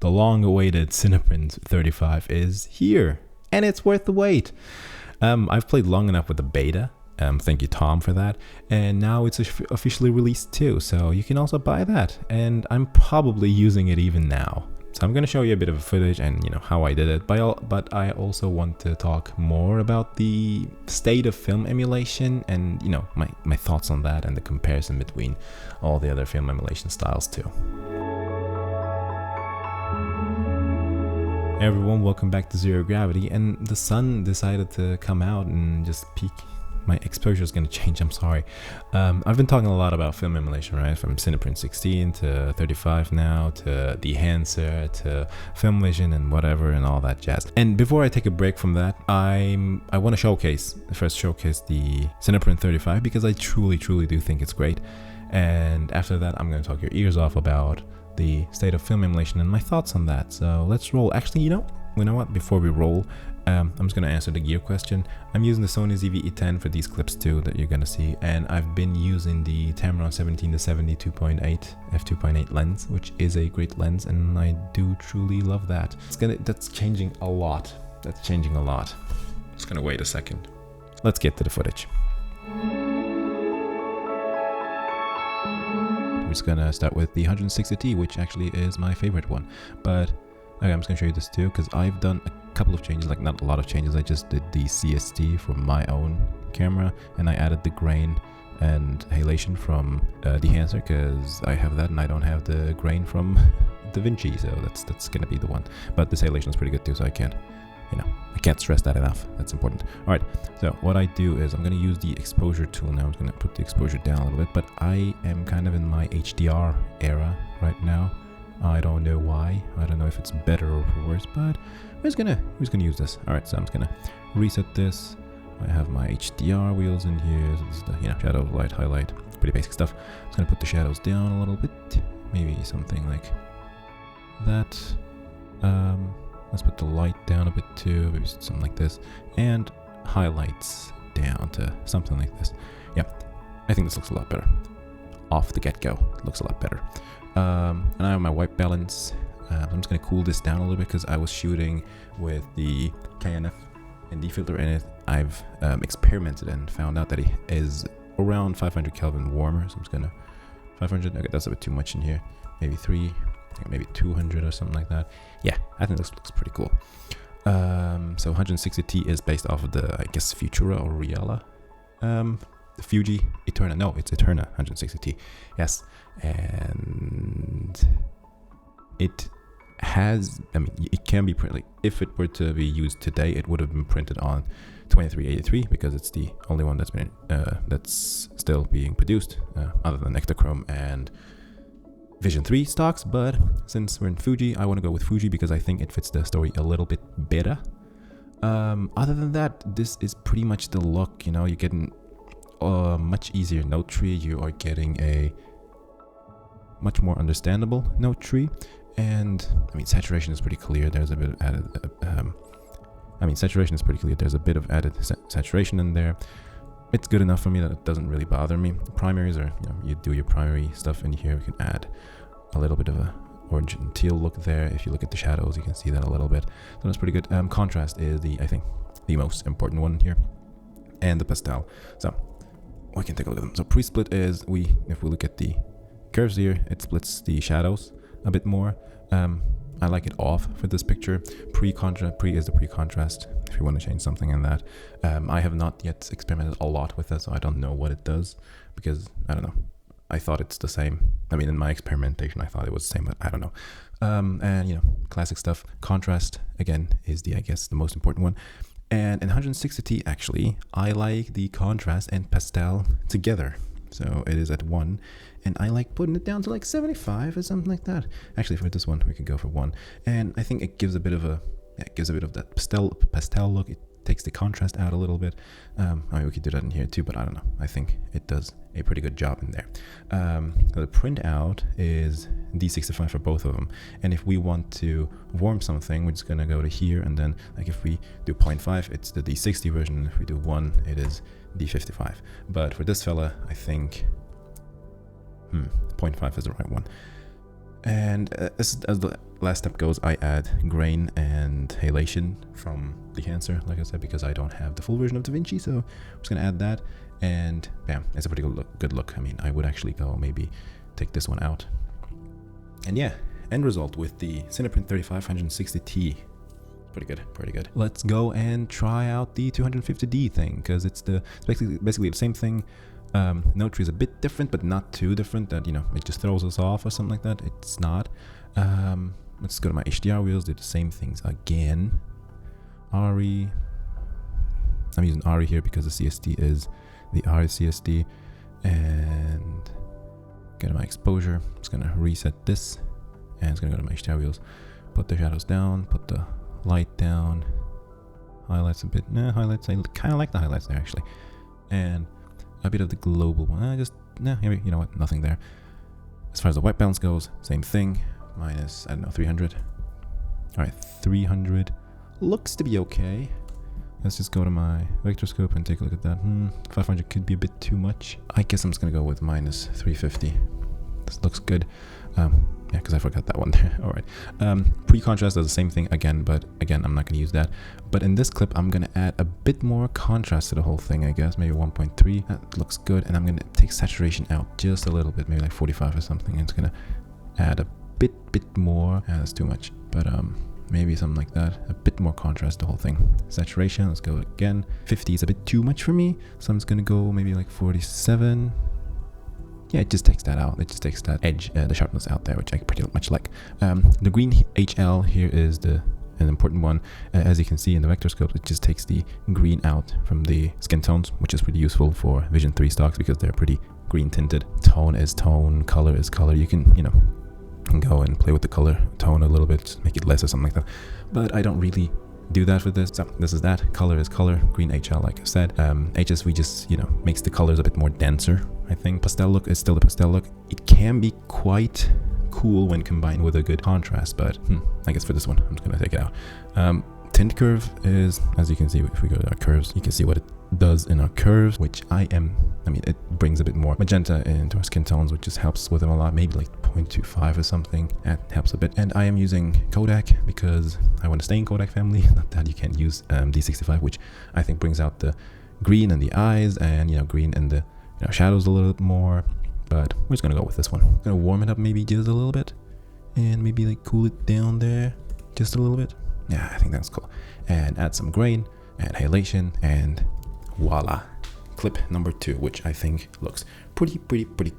The long-awaited CinePrint35 is here, and it's worth the wait. I've played long enough with the beta. Thank you, Tom, for that. And now it's officially released too, so you can also buy that. And I'm probably using it even now. So I'm going to show you a bit of footage and how I did it. But I also want to talk more about the state of film emulation and my thoughts on that and the comparison between all the other film emulation styles too. Hey everyone, welcome back to Zero Gravity, and the sun decided to come out and just peek. My exposure is going to change, I'm sorry. I've been talking a lot about film emulation, right? From CinePrint16 to 35 now, to the Enhancer, to Film Vision and whatever and all that jazz. And before I take a break from that, I want to first showcase the CinePrint35 because I truly do think it's great. And after that, I'm going to talk your ears off about the state of film emulation and my thoughts on that. So let's roll. Actually, you know what? Before we roll, I'm just going to answer the gear question. I'm using the Sony ZV-E10 for these clips too that you're going to see, and I've been using the Tamron 17-70 2.8 f2.8 lens, which is a great lens, and I do truly love that. That's changing a lot. Just going to wait a second. Let's get to the footage. We're just gonna start with the 160T, which actually is my favorite one. But okay, I'm just gonna show you this too, because I've done a couple of changes, like not a lot of changes. I just did the CST for my own camera, and I added the grain and halation from the Enhancer, because I have that and I don't have the grain from DaVinci, so that's gonna be the one. But this halation is pretty good too, so I can't stress that enough. That's important. All right, so what I do is I'm going to use the exposure tool now. I'm going to put the exposure down a little bit, but I am kind of in my HDR era right now. I don't know why. I don't know if it's better or worse, but we're just gonna use this. All right, so I'm just gonna reset this. I have my HDR wheels in here. So this is the shadow, light, highlight, pretty basic stuff. I'm just gonna put the shadows down a little bit, maybe something like that. Let's put the light down a bit too, maybe something like this, and highlights down to something like this. Yeah, I think this looks a lot better. Off the get-go, it looks a lot better. And I have my white balance. I'm just going to cool this down a little bit because I was shooting with the KNF ND filter in it. I've experimented and found out that it is around 500 Kelvin warmer. So I'm just going to 500. Okay, that's a bit too much in here. Maybe 3. Maybe 200 or something like that. Yeah, I think this looks pretty cool. So 160T is based off of the, I guess, Futura or Reala. The Fuji Eterna. No, it's Eterna 160T. Yes. And it has, it can be printed. If it were to be used today, it would have been printed on 2383 because it's the only one that's been that's still being produced, other than Ektachrome and Vision 3 stocks. But since we're in Fuji, I want to go with Fuji because I think it fits the story a little bit better. Other than that, this is pretty much the look. You're getting a much easier note tree. You are getting a much more understandable note tree, and saturation is pretty clear. There's a bit of added. Saturation is pretty clear. There's a bit of added saturation in there. It's good enough for me that it doesn't really bother me. Primaries are, you do your primary stuff in here. We can add a little bit of a orange and teal look there. If you look at the shadows, you can see that a little bit. So that's pretty good. Contrast is I think the most important one here, and the pastel. So we can take a look at them. So pre-split is if we look at the curves here, it splits the shadows a bit more. I like it off for this picture. Pre is the pre-contrast, if you want to change something in that. I have not yet experimented a lot with that, so I don't know what it does, because I don't know. I thought it's the same. In my experimentation, I thought it was the same, but I don't know. And classic stuff. Contrast, again, is I guess the most important one. And in 160T, actually, I like the contrast and pastel together. So it is at 1, and I like putting it down to like 75 or something like that. Actually, for this one, we can go for 1, and I think it gives a bit of that pastel look. It takes the contrast out a little bit. We could do that in here too, but I don't know. I think it does a pretty good job in there. The printout is D65 for both of them, and if we want to warm something, we're just gonna go to here, and then if we do 0.5, it's the D60 version. If we do 1, it is D55. But for this fella, I think 0.5 is the right one. And as the last step goes, I add grain and halation from the enhancer, like I said, because I don't have the full version of DaVinci, so I'm just gonna add that, and bam, it's a pretty good look. I mean, I would actually go maybe take this one out. And yeah, end result with the CinePrint35 160T. Pretty good. Let's go and try out the 250D thing, because it's basically the same thing. Note tree is a bit different, but not too different that, you know, it just throws us off or something like that. It's not. Let's go to my HDR wheels, do the same things again. RE. I'm using RE here because the CST is the RE CST. And go to my exposure. I'm just gonna reset this, and it's gonna go to my HDR wheels. Put the shadows down, put the light down, highlights a bit. Highlights, I kind of like the highlights there actually, and a bit of the global one. You know what, nothing there. As far as the white balance goes, same thing, minus, I don't know, 300. All right, 300 looks to be okay. Let's just go to my vector scope and take a look at that. 500 could be a bit too much. I guess I'm just gonna go with minus 350. This looks good. Yeah, because I forgot that one there. All right. Pre-contrast does the same thing again, but again, I'm not going to use that. But in this clip, I'm going to add a bit more contrast to the whole thing, I guess. Maybe 1.3. That looks good. And I'm going to take saturation out just a little bit, maybe like 45 or something. And it's going to add a bit more. Yeah, that's too much. But maybe something like that. A bit more contrast to the whole thing. Saturation, let's go again. 50 is a bit too much for me. So I'm just going to go maybe like 47. Yeah, it just takes that out. It just takes that edge, the sharpness out there, which I pretty much like. The green HL here is an important one. As you can see in the vector scope, it just takes the green out from the skin tones, which is pretty useful for Vision 3 stocks because they're pretty green tinted. Tone is tone, color is color. You can, you know, go and play with the color tone a little bit, make it less or something like that. But I don't really do that for this. So this is that. Color is color. Green HL, like I said. HSV just, you know, makes the colors a bit more denser. I think pastel look is still a pastel look. It can be quite cool when combined with a good contrast, but I guess for this one, I'm just gonna take it out. Tint curve is, as you can see, if we go to our curves, you can see what it does in our curves, which I mean, it brings a bit more magenta into our skin tones, which just helps with them a lot, maybe like 0.25 or something. That helps a bit. And I am using Kodak because I want to stay in Kodak family, not that you can't use D65, which I think brings out the green in the eyes and, you know, green in the, you know, shadows a little bit more. But we're just gonna go with this one. I'm gonna warm it up maybe just a little bit and maybe like cool it down there just a little bit. Yeah, I think that's cool. And add some grain and halation, and voila, clip number 2, which I think looks pretty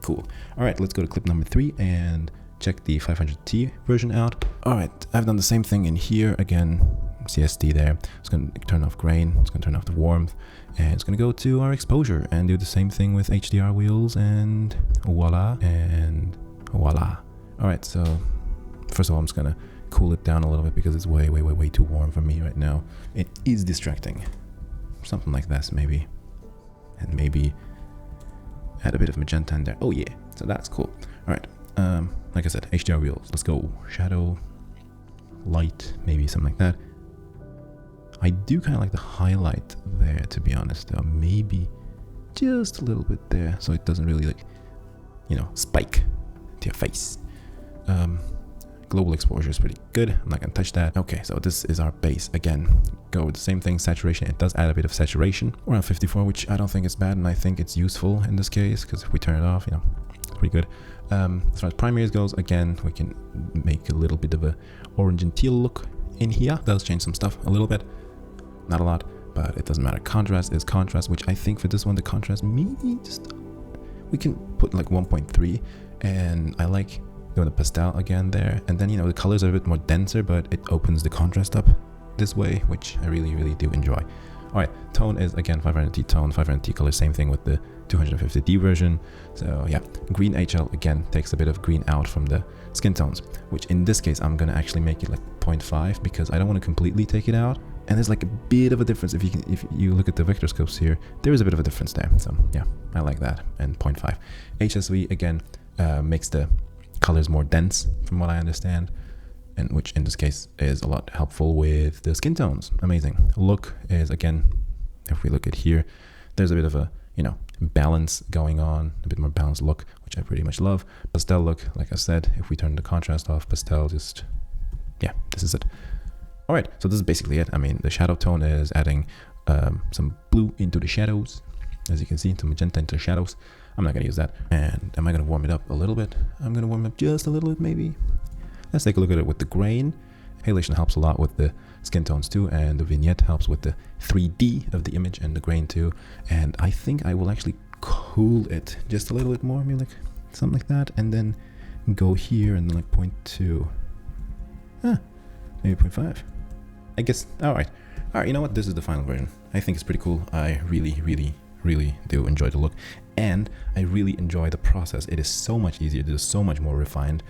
cool. All right, let's go to clip number 3 and check the 500T version out. All right, I've done the same thing in here again. CST there. It's going to turn off grain. It's going to turn off the warmth, and it's going to go to our exposure and do the same thing with HDR wheels, and voila, and voila. All right, so first of all, I'm just going to cool it down a little bit because it's way too warm for me right now. It is distracting. Something like this maybe, and maybe add a bit of magenta in there. Oh yeah, so that's cool. All right, like I said, HDR wheels. Let's go. Shadow, light, maybe something like that. I do kind of like the highlight there, to be honest, though. Maybe just a little bit there, so it doesn't really, like, you know, spike to your face. Global exposure is pretty good. I'm not gonna touch that. Okay, so this is our base. Again, go with the same thing, saturation. It does add a bit of saturation, around 54, which I don't think is bad, and I think it's useful in this case, because if we turn it off, you know, it's pretty good. As far as primaries goes, again, we can make a little bit of a orange and teal look in here. It does change some stuff a little bit, not a lot, but it doesn't matter. Contrast is contrast, which I think for this one, the contrast maybe just, we can put like 1.3, and I like doing the pastel again there, and then, you know, the colors are a bit more denser, but it opens the contrast up this way, which I really do enjoy. All right, tone is again 500T tone, 500T color, same thing with the 250D version. So yeah, green HL again takes a bit of green out from the skin tones, which in this case I'm gonna actually make it like 0.5 because I don't want to completely take it out. And there's like a bit of a difference if you look at the vector scopes here, there is a bit of a difference there. So yeah, I like that. And 0.5. HSV again makes the colors more dense from what I understand, and which in this case is a lot helpful with the skin tones. Amazing. Look is, again, if we look at here, there's a bit of a, you know, balance going on, a bit more balanced look, which I pretty much love. Pastel look, like I said, if we turn the contrast off, pastel just, yeah, this is it. All right, so this is basically it. I mean, the shadow tone is adding some blue into the shadows. As you can see, some magenta into the shadows. I'm not gonna use that. And am I gonna warm it up a little bit? I'm gonna warm it up just a little bit, maybe. Let's take a look at it with the grain. Halation helps a lot with the skin tones too, and the vignette helps with the 3D of the image and the grain too. And I think I will actually cool it just a little bit more, maybe like something like that, and then go here and then like 0.2. Maybe 0.5. I guess. All right, you know what? This is the final version. I think it's pretty cool. I really do enjoy the look, and I really enjoy the process. It is so much easier. It is so much more refined,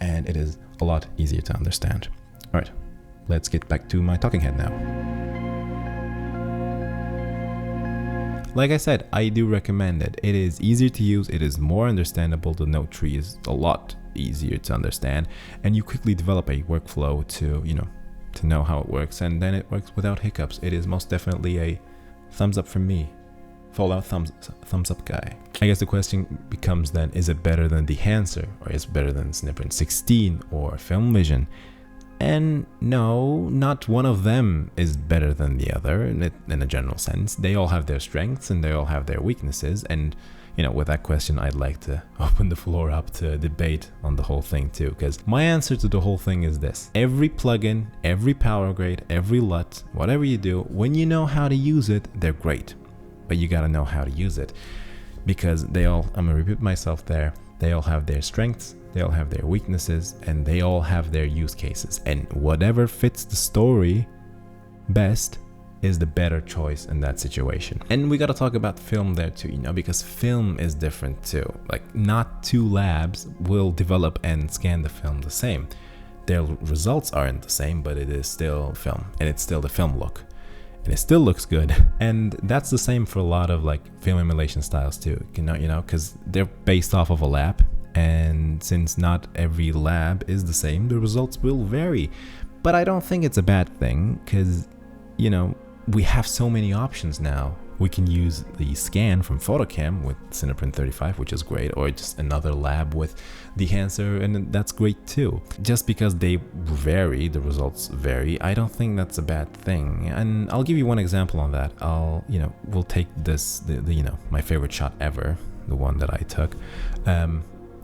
and it is a lot easier to understand. All right, let's get back to my talking head now. Like I said, I do recommend it. It is easier to use. It is more understandable. The note tree is a lot easier to understand, and you quickly develop a workflow to, you know, to know how it works, and then it works without hiccups. It is most definitely a thumbs up from me. Fallout thumbs up guy. I guess the question becomes then, is it better than the Enhancer, or is it better than CinePrint16 or Film Vision? And no, not one of them is better than the other in a general sense. They all have their strengths and they all have their weaknesses. And, you know, with that question, I'd like to open the floor up to debate on the whole thing too. Because my answer to the whole thing is this. Every plugin, every power grade, every LUT, whatever you do, when you know how to use it, they're great. But you gotta know how to use it. Because they all, I'm gonna repeat myself there, they all have their strengths, they all have their weaknesses, and they all have their use cases. And whatever fits the story best is the better choice in that situation. And we gotta talk about film there too, you know, because film is different too. Like, not two labs will develop and scan the film the same. Their results aren't the same, but it is still film, and it's still the film look. And it still looks good. And that's the same for a lot of like film emulation styles too, you know, because they're based off of a lab. And since not every lab is the same, the results will vary. But I don't think it's a bad thing, because, you know, we have so many options now. We can use the scan from Photocam with CinePrint35, which is great, or just another lab with the Enhancer, and that's great too. Just because they vary, the results vary, I don't think that's a bad thing. And I'll give you one example on that. We'll take this, my favorite shot ever, the one that I took.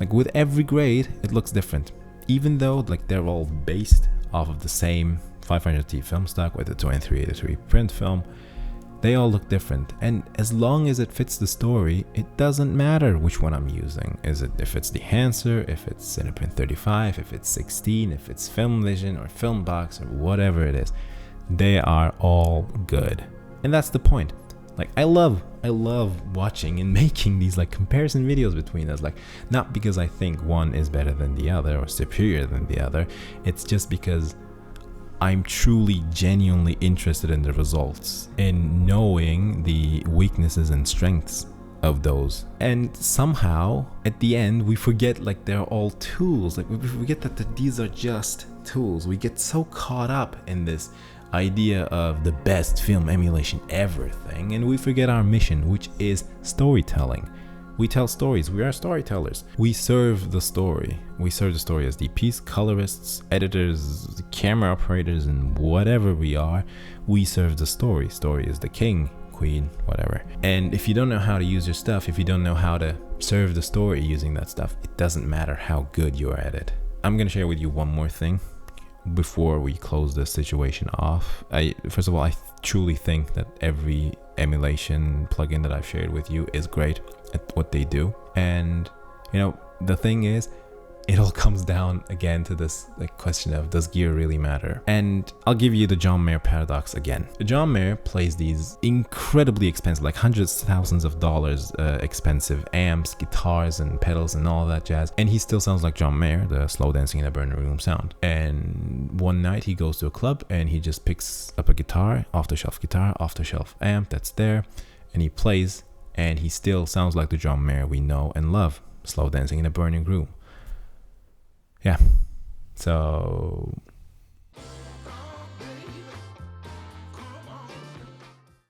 Like with every grade, it looks different, even though like they're all based off of the same 500T film stock with the 2383 print film. They all look different, and as long as it fits the story, it doesn't matter which one I'm using. If it's the Enhancer, if it's CinePrint35, if it's 16, if it's Film Vision or Filmbox or whatever it is, they are all good. And that's the point. Like, I love watching and making these like comparison videos between us, like not because I think one is better than the other or superior than the other. It's just because I'm truly, genuinely interested in the results, in knowing the weaknesses and strengths of those. And somehow, at the end, we forget like they're all tools. Like we forget that these are just tools. We get so caught up in this idea of the best film emulation ever thing, and we forget our mission, which is storytelling. We tell stories. We are storytellers. We serve the story. We serve the story as DPs, colorists, editors, camera operators, and whatever we are. We serve the story. Story is the king, queen, whatever. And if you don't know how to use your stuff, if you don't know how to serve the story using that stuff, it doesn't matter how good you are at it. I'm gonna share with you one more thing before we close this situation off. First of all, I truly think that every emulation plugin that I've shared with you is great at what they do. And you know, the thing is, it all comes down again to this like question of, does gear really matter? And I'll give you the John Mayer paradox again. John Mayer plays these incredibly expensive, like hundreds of thousands of dollars expensive amps, guitars and pedals and all that jazz, and he still sounds like John Mayer, the slow dancing in a burning room sound. And one night he goes to a club and he just picks up a guitar, off-the-shelf amp that's there, and he plays, and he still sounds like the John Mayer we know and love, slow dancing in a burning room. Yeah, so